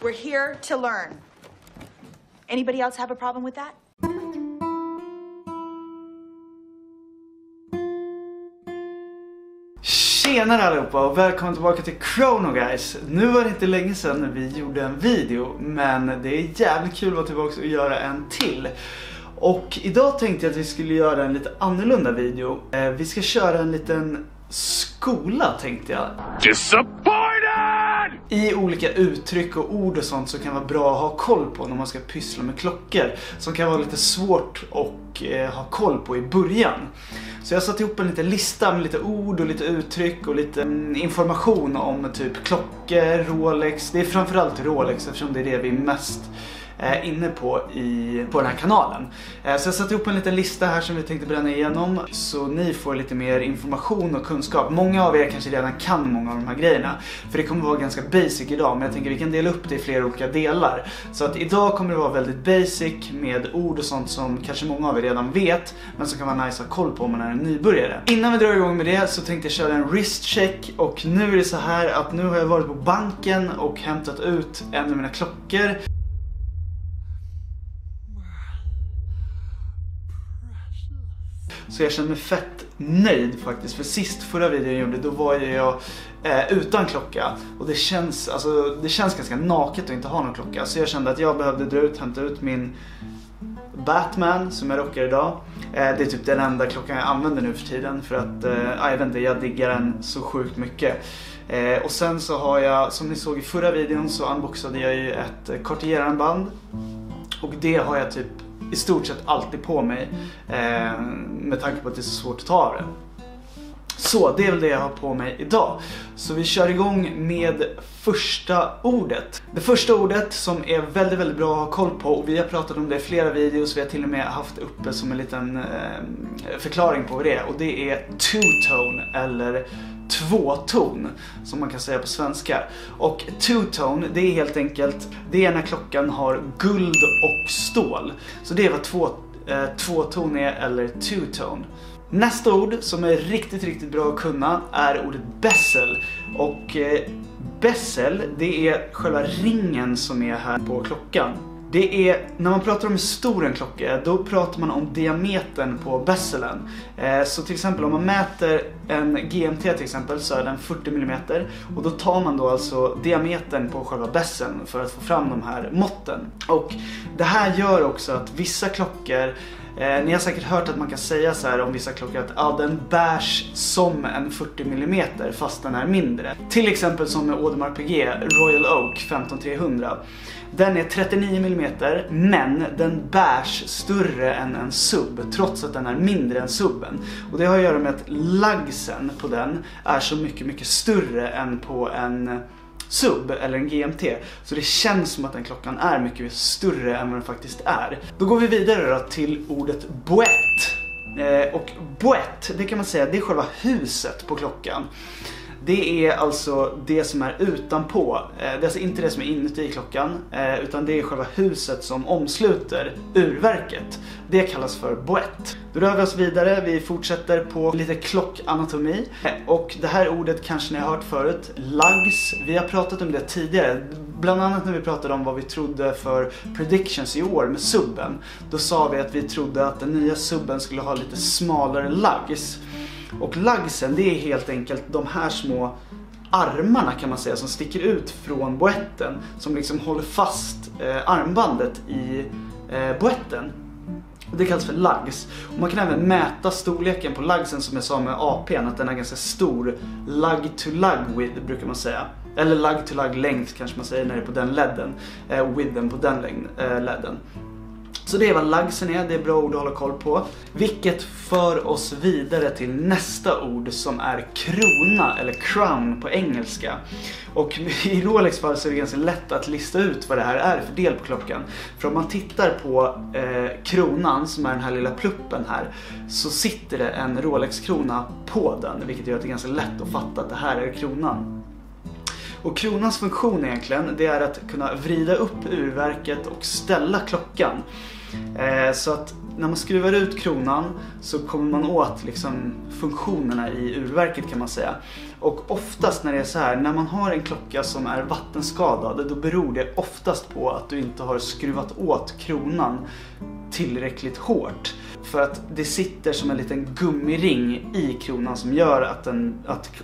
We're here to learn. Anybody else have a problem with that? Tjenare allihopa och välkommen tillbaka till Chrono Guys. Nu var det inte länge sedan vi gjorde en video, men det är jävligt kul att vara tillbaka och göra en till. Och idag tänkte jag att vi skulle göra en lite annorlunda video. Vi ska köra en liten skola, tänkte jag. Disappointed! I olika uttryck och ord och sånt som kan vara bra att ha koll på när man ska pyssla med klockor. Som kan vara lite svårt att ha koll på i början. Så jag satt ihop en liten lista med lite ord och lite uttryck och lite information om typ klockor, Rolex. Det är framförallt Rolex eftersom det är det vi är mest inne på den här kanalen. Så jag satt ihop en liten lista här som vi tänkte bränna igenom så ni får lite mer information och kunskap. Många av er kanske redan kan många av de här grejerna, för det kommer vara ganska basic idag, men jag tänker att vi kan dela upp det i flera olika delar. Så att idag kommer det vara väldigt basic med ord och sånt som kanske många av er redan vet, men som kan vara nice att ha koll på om man är en nybörjare. Innan vi drar igång med det så tänkte jag köra en wrist check, och nu är det så här att nu har jag varit på banken och hämtat ut en av mina klockor. Så jag känner mig fett nöjd faktiskt, för förra videon jag gjorde, då var jag utan klocka. Och det känns ganska naket att inte ha någon klocka. Så jag kände att jag behövde hämta ut min Batman som jag rockar idag. Det är typ den enda klockan jag använder nu för tiden, för att jag vet inte, jag diggar den så sjukt mycket. Och sen så har jag, som ni såg i förra videon, så unboxade jag ju ett Cartier-armband. Och det har jag typ i stort sett alltid på mig, med tanke på att det är så svårt att ta av det. Så det är väl det jag har på mig idag. Så vi kör igång med första ordet. Det första ordet som är väldigt, väldigt bra att ha koll på, och vi har pratat om det i flera videos, vi har till och med haft uppe som en liten förklaring på vad det är. Och det är two-tone, eller tvåton som man kan säga på svenska. Och two-tone, det är helt enkelt, det är när klockan har guld och stål. Så det är vad tvåton är, eller two-tone. Nästa ord som är riktigt, riktigt bra att kunna är ordet bezel. Och bezel, det är själva ringen som är här på klockan. Det är, när man pratar om hur stor en klocka är, då pratar man om diametern på bezelen. Så till exempel om man mäter en GMT till exempel, så är den 40 mm. Och då tar man då alltså diametern på själva bezeln för att få fram de här måtten. Och det här gör också att vissa klockor, ni har säkert hört att man kan säga så här om vissa klockor att den bärs som en 40 mm fast den är mindre. Till exempel som med Audemars Piguet Royal Oak 15300. Den är 39 mm, men den bärs större än en sub, trots att den är mindre än subben. Och det har att göra med att lagsen på den är så mycket, mycket större än på en sub eller en GMT. Så det känns som att den klockan är mycket större än vad den faktiskt är. Då går vi vidare då till ordet boett. Och boett, det kan man säga, det är själva huset på klockan. Det är alltså det som är utanpå. Det är alltså inte det som är inuti klockan, utan det är själva huset som omsluter urverket. Det kallas för boett. Då rör vi oss vidare, vi fortsätter på lite klockanatomi. Och det här ordet kanske ni har hört förut, lugs. Vi har pratat om det tidigare, bland annat när vi pratade om vad vi trodde för predictions i år med subben. Då sa vi att vi trodde att den nya subben skulle ha lite smalare lugs. Och lugsen, det är helt enkelt de här små armarna kan man säga som sticker ut från boetten, som liksom håller fast armbandet i boetten. Det kallas för lugs. Och man kan även mäta storleken på lugsen, som jag sa med AP:n, att den är ganska stor. Lug to lug width brukar man säga. Eller lug to lug length kanske man säger när det är på den ledden. Widthen på den ledden. Så det är vad lugsen är, det är bra ord att hålla koll på. Vilket för oss vidare till nästa ord som är krona, eller crown på engelska. Och i Rolex fall så är det ganska lätt att lista ut vad det här är för del på klockan. För om man tittar på kronan, som är den här lilla pluppen här, så sitter det en Rolex-krona på den. Vilket gör att det är ganska lätt att fatta att det här är kronan. Och kronans funktion egentligen, det är att kunna vrida upp urverket och ställa klockan. Så att när man skruvar ut kronan så kommer man åt liksom funktionerna i urverket kan man säga. Och oftast när det är så här, när man har en klocka som är vattenskadad, då beror det oftast på att du inte har skruvat åt kronan tillräckligt hårt. För att det sitter som en liten gummiring i kronan som gör att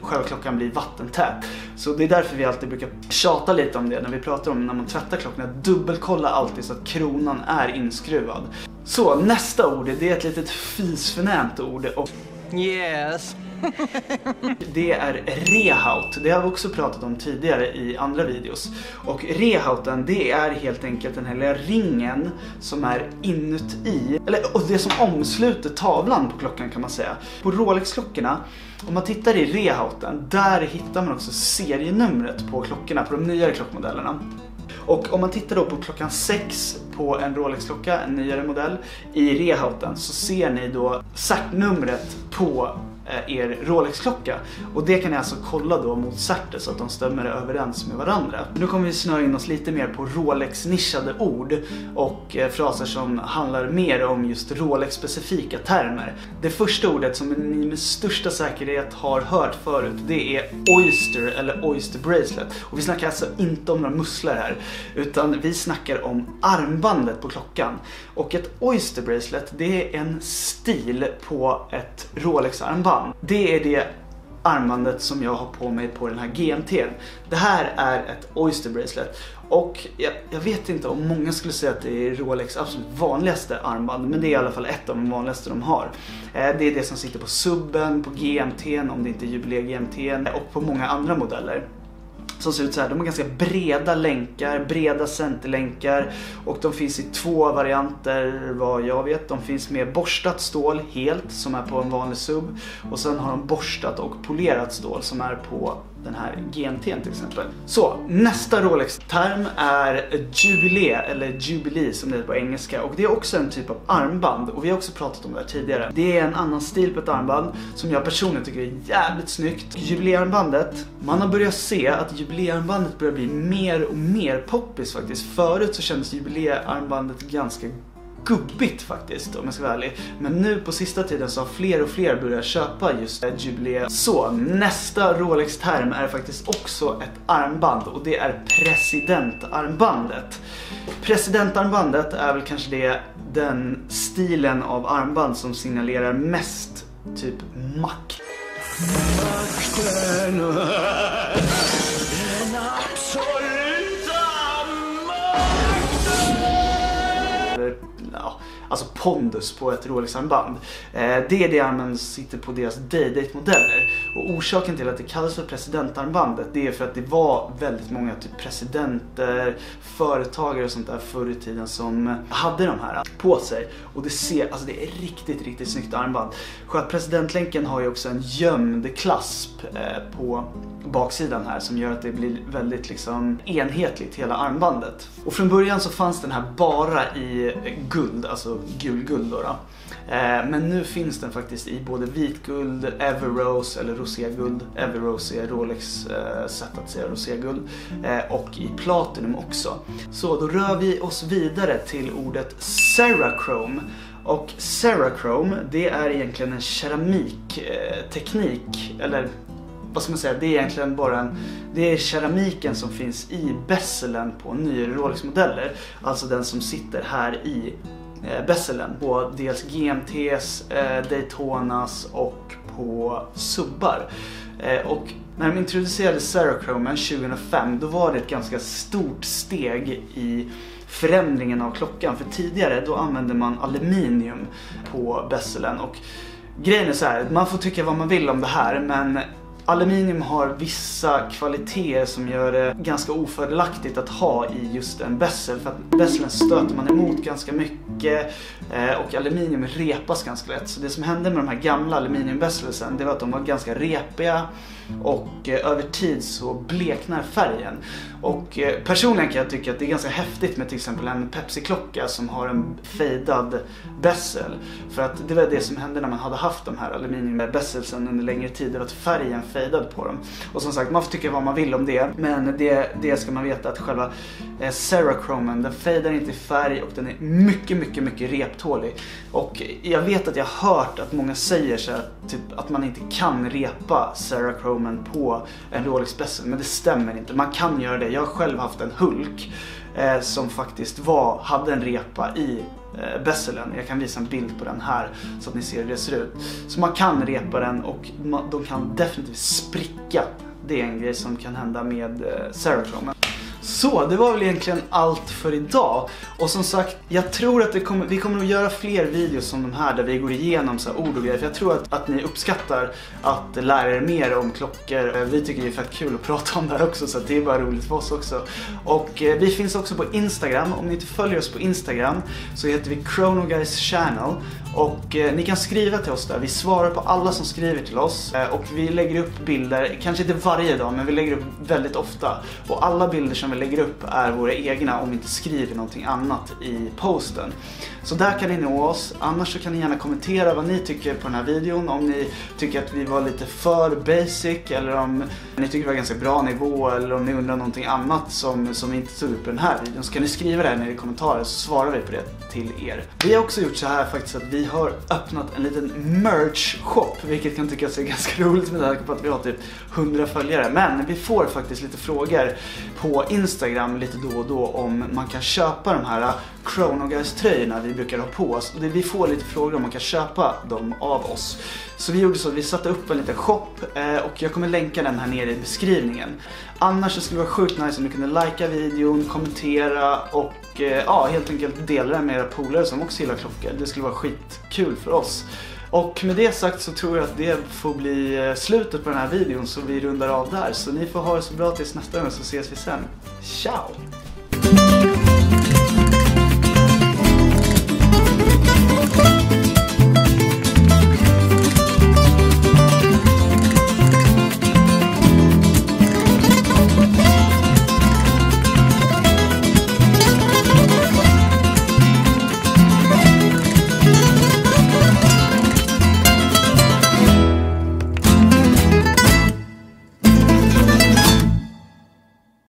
själva klockan blir vattentät. Så det är därför vi alltid brukar tjata lite om det när vi pratar om när man tvättar klockan. Dubbelkolla alltid så att kronan är inskruvad. Så nästa ord, det är ett litet fisförnämt ord. Och yes. det är rehaut. Det har vi också pratat om tidigare i andra videos. Och rehauten, det är helt enkelt den här lilla ringen som är inuti, och det som omsluter tavlan på klockan kan man säga. På Rolex-klockorna, om man tittar i rehauten, där hittar man också serienumret på klockorna, på de nyare klockmodellerna. Och om man tittar då på klockan 6 på en Rolex-klocka, en nyare modell, i rehauten så ser ni då CERT-numret på er Rolex-klocka. Och det kan ni alltså kolla då mot CERT så att de stämmer överens med varandra. Nu kommer vi snöa in oss lite mer på Rolex-nischade ord och fraser som handlar mer om just Rolex-specifika termer. Det första ordet som ni med största säkerhet har hört förut, det är Oyster eller Oyster Bracelet. Och vi snackar alltså inte om några muskler här, utan vi snackar om armbandet på klockan. Och ett Oyster Bracelet, det är en stil på ett Rolex-armband. Det är det armbandet som jag har på mig på den här GMT:n. Det här är ett Oyster Bracelet. Och jag vet inte om många skulle säga att det är Rolex absolut vanligaste armband, men det är i alla fall ett av de vanligaste de har. Det är det som sitter på subben, på GMT:n, om det inte är jubileer-GMT:n, och på många andra modeller. Som ser ut så här. De har ganska breda länkar, breda centerlänkar, och de finns i 2 varianter vad jag vet. De finns med borstat stål helt som är på en vanlig sub, och sen har de borstat och polerat stål som är på den här GMT:n till exempel. Så nästa Rolex-term är jubilee eller jubilee som det heter på engelska, och det är också en typ av armband, och vi har också pratat om det här tidigare. Det är en annan stil på ett armband som jag personligen tycker är jävligt snyggt. Jubilearmbandet, man har börjat se att jubilearmbandet börjar bli mer och mer poppis faktiskt. Förut så kändes jubilearmbandet ganska gubbigt faktiskt, om jag ska vara ärlig. Men nu på sista tiden så har fler och fler börjat köpa just jubilee. Så nästa Rolex-term är faktiskt också ett armband, och det är presidentarmbandet. Presidentarmbandet är väl kanske den stilen av armband som signalerar mest typ makt. Makten, den absoluta makten. Alltså pondus på ett Rolex-armband. Det är det armband som sitter på deras day-date-modeller. Och orsaken till att det kallas för presidentarmbandet, det är för att det var väldigt många typ presidenter, företagare och sånt där förr i tiden som hade de här på sig. Och det ser, alltså det är riktigt snyggt armband. Själva presidentlänken har ju också en gömd klasp på baksidan här som gör att det blir väldigt liksom enhetligt hela armbandet. Och från början så fanns den här bara i guld, alltså guld då. Men nu finns den faktiskt i både vitguld, Everrose eller roséguld. Everrose är Rolex sätt att säga roséguld, och i platinum också. Så då rör vi oss vidare till ordet Cerachrome. Och Cerachrome, det är egentligen en keramikteknik, eller vad ska man säga, det är egentligen bara det är keramiken som finns i bezelen på nyare Rolex-modeller. Alltså den som sitter här i bezelen på dels GMTs, Daytonas och på subbar. Och när de introducerade Cerachromen 2005, då var det ett ganska stort steg i förändringen av klockan. För tidigare då använde man aluminium på bezelen, och grejen är så här, man får tycka vad man vill om det här, men aluminium har vissa kvaliteter som gör det ganska ofördelaktigt att ha i just en bezel, för att bezeln stöter man emot ganska mycket och aluminium repas ganska lätt. Så det som hände med de här gamla aluminiumbezelsen, det var att de var ganska repiga, och över tid så bleknar färgen. Och personligen kan jag tycka att det är ganska häftigt med till exempel en Pepsi-klocka som har en fejdad bezel. För att det var det som hände när man hade haft de här aluminiumbezelsen under längre tid, det var att färgen fejdad på dem. Och som sagt, man får tycka vad man vill om det, men det ska man veta att själva Cerachromen, den fejdar inte i färg och den är mycket reptålig. Och jag vet att jag har hört att många säger så här, typ, att man inte kan repa Cerachromen på en Rolex bezel, men det stämmer inte. Man kan göra det. Jag har själv haft en Hulk som faktiskt hade en repa i bezelen. Jag kan visa en bild på den här så att ni ser hur det ser ut. Så man kan repa den och de kan definitivt spricka. Det är en grej som kan hända med Cerachromen. Så det var väl egentligen allt för idag. Och som sagt, jag tror att vi kommer att göra fler videos som de här där vi går igenom så här ord och grejer. För jag tror att ni uppskattar att lära er mer om klockor. Vi tycker det är fett kul att prata om det här också, så det är bara roligt för oss också. Och vi finns också på Instagram. Om ni inte följer oss på Instagram så heter vi Chronoguys Channel. Och ni kan skriva till oss där. Vi svarar på alla som skriver till oss. Och vi lägger upp bilder, kanske inte varje dag, men vi lägger upp väldigt ofta. Och alla bilder som vi lägger upp är våra egna om vi inte skriver någonting annat i posten. Så där kan ni nå oss. Annars så kan ni gärna kommentera vad ni tycker på den här videon. Om ni tycker att vi var lite för basic, eller om ni tycker det var ganska bra nivå, eller om ni undrar någonting annat som vi inte tog upp i den här videon, så kan ni skriva det här nere i kommentarer så svarar vi på det till er. Vi har också gjort så här faktiskt att vi har öppnat en liten merch shop, vilket kan tyckas är ganska roligt med tanke på att vi har typ 100 följare. Men vi får faktiskt lite frågor på Instagram lite då och då om man kan köpa de här Chronoguys-tröjorna vi brukar ha på oss. Och vi får lite frågor om man kan köpa dem av oss. Så vi gjorde så att vi satte upp en liten shop och jag kommer länka den här nere i beskrivningen. Annars så skulle det vara sjukt nice om ni kunde likea videon, kommentera och helt enkelt dela den med era polare som också gillar klockor. Det skulle vara skitkul för oss. Och med det sagt så tror jag att det får bli slutet på den här videon, så vi rundar av där. Så ni får ha det så bra tills nästa gång, så ses vi sen. Ciao!